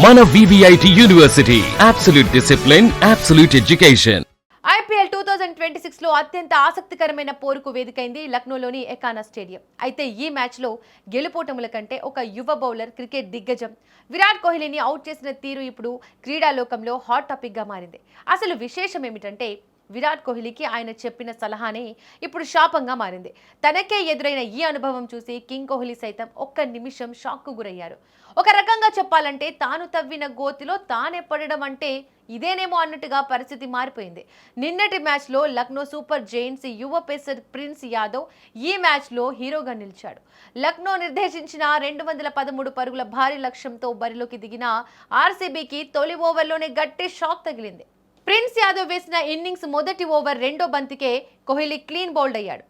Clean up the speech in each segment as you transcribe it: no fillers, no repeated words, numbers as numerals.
మన VVIT university, absolute discipline, absolute education. IPL 2026 లో అత్యంత ఆసక్తికరమైన పోరుకు వేదికైంది లక్నోలోని ఎకానా స్టేడియం. అయితే ఈ మ్యాచ్ లో గెలుపోటముల కంటే ఒక యువ బౌలర్, క్రికెట్ దిగ్గజం విరాట్ కోహ్లీని అవుట్ చేసిన తీరు ఇప్పుడు క్రీడాలోకంలో హాట్ టాపిక్ గా మారింది. అసలు విశేషం ఏమిటంటే విరాట్ కోహ్లీకి ఆయన చెప్పిన సలహానే ఇప్పుడు శాపంగా మారింది. తనకే ఎదురైన ఈ అనుభవం చూసి కింగ్ కోహ్లీ సైతం ఒక్క నిమిషం షాక్కు గురయ్యారు. ఒక రకంగా చెప్పాలంటే తాను తవ్విన గోతిలో తానే పడడం అంటే ఇదేనేమో అన్నట్టుగా పరిస్థితి మారిపోయింది. నిన్నటి మ్యాచ్లో లక్నో సూపర్ జైంట్స్ యువ పేసర్ ప్రిన్స్ యాదవ్ ఈ మ్యాచ్లో హీరోగా నిలిచాడు. లక్నో నిర్దేశించిన 213 పరుగుల భారీ లక్ష్యంతో బరిలోకి దిగిన ఆర్సీబీకి తొలి ఓవర్లోనే గట్టి షాక్ తగిలింది. ప్రిన్స్ యాదవ్ వేసిన ఇన్నింగ్స్ మొదటి ఓవర్ రెండో బంతికే కోహ్లీ క్లీన్ బౌల్డ్ అయ్యాడు.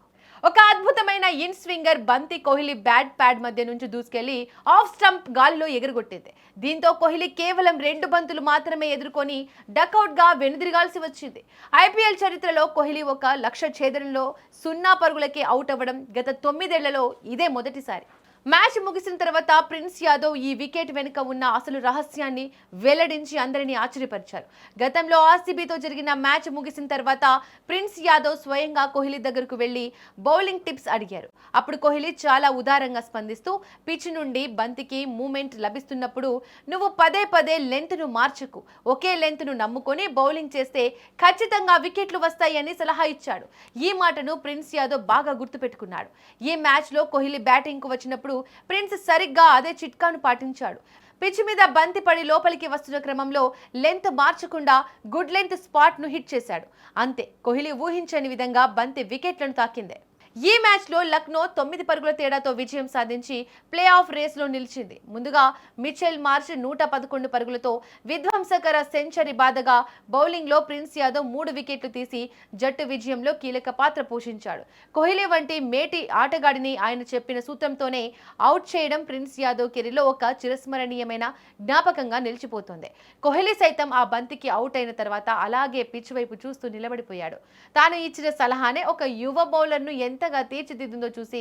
ఒక అద్భుతమైన ఇన్ స్వింగర్ బంతి కోహ్లీ బ్యాట్ ప్యాడ్ మధ్య నుంచి దూసుకెళ్లి ఆఫ్ స్టంప్ గాలిలో ఎగురగొట్టింది. దీంతో కోహ్లీ కేవలం 2 బంతులు మాత్రమే ఎదుర్కొని డకౌట్ గా వెనుదిరగాల్సి వచ్చింది. IPL చరిత్రలో కోహ్లీ ఒక లక్ష్య ఛేదనలో 0 పరుగులకే అవుట్ అవ్వడం గత 9 ఏళ్లలో ఇదే మొదటిసారి. మ్యాచ్ ముగిసిన తర్వాత ప్రిన్స్ యాదవ్ ఈ వికెట్ వెనుక ఉన్న అసలు రహస్యాన్ని వెల్లడించి అందరినీ ఆశ్చర్యపరిచారు. గతంలో ఆర్సీబీతో జరిగిన మ్యాచ్ ముగిసిన తర్వాత ప్రిన్స్ యాదవ్ స్వయంగా కోహ్లీ దగ్గరకు వెళ్లి బౌలింగ్ టిప్స్ అడిగారు. అప్పుడు కోహ్లీ చాలా ఉదారంగా స్పందిస్తూ పిచ్ నుండి బంతికి మూమెంట్ లభిస్తున్నప్పుడు నువ్వు పదే పదే లెంత్ను మార్చకు, ఒకే లెంత్ను నమ్ముకొని బౌలింగ్ చేస్తే ఖచ్చితంగా వికెట్లు వస్తాయని సలహా ఇచ్చాడు. ఈ మాటను ప్రిన్స్ యాదవ్ బాగా గుర్తుపెట్టుకున్నాడు. ఈ మ్యాచ్లో కోహ్లీ బ్యాటింగ్కు వచ్చినప్పుడు ప్రిన్స్ సరిగ్గా అదే చిట్కాను పాటించాడు. పిచ్ మీద బంతి పడి లోపలికి వస్తున్న క్రమంలో లెంత్ మార్చకుండా గుడ్ లెంత్ స్పాట్ ను హిట్ చేశాడు. అంతే, కోహ్లీ ఊహించని విధంగా బంతి వికెట్లను తాకింది. ఈ మ్యాచ్లో లక్నో 9 పరుగుల తేడాతో విజయం సాధించి ప్లే ఆఫ్ రేస్లో నిలిచింది. ముందుగా మిచెల్ మార్చ్ 111 పరుగులతో విధ్వంసకర సెంచరీ బాదగా బౌలింగ్లో ప్రిన్స్ యాదవ్ 3 వికెట్లు తీసి జట్టు విజయంలో కీలక పాత్ర పోషించాడు. కోహ్లీ వంటి మేటి ఆటగాడిని ఆయన చెప్పిన సూత్రంతోనే అవుట్ చేయడం ప్రిన్స్ యాదవ్ కెరీర్లో ఒక చిరస్మరణీయమైన జ్ఞాపకంగా నిలిచిపోతుంది. కోహ్లీ సైతం ఆ బంతికి అవుట్ అయిన తర్వాత అలాగే పిచ్ వైపు చూస్తూ నిలబడిపోయాడు. తాను ఇచ్చిన సలహానే ఒక యువ బౌలర్ను ఎంతగా తీర్చిదిద్దుందో చూసి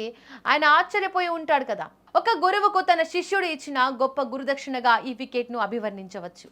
ఆయన ఆశ్చర్యపోయి ఉంటాడు కదా. ఒక గురువుకు తన శిష్యుడు ఇచ్చిన గొప్ప గురుదక్షిణగా ఈ వికెట్ ను అభివర్ణించవచ్చు.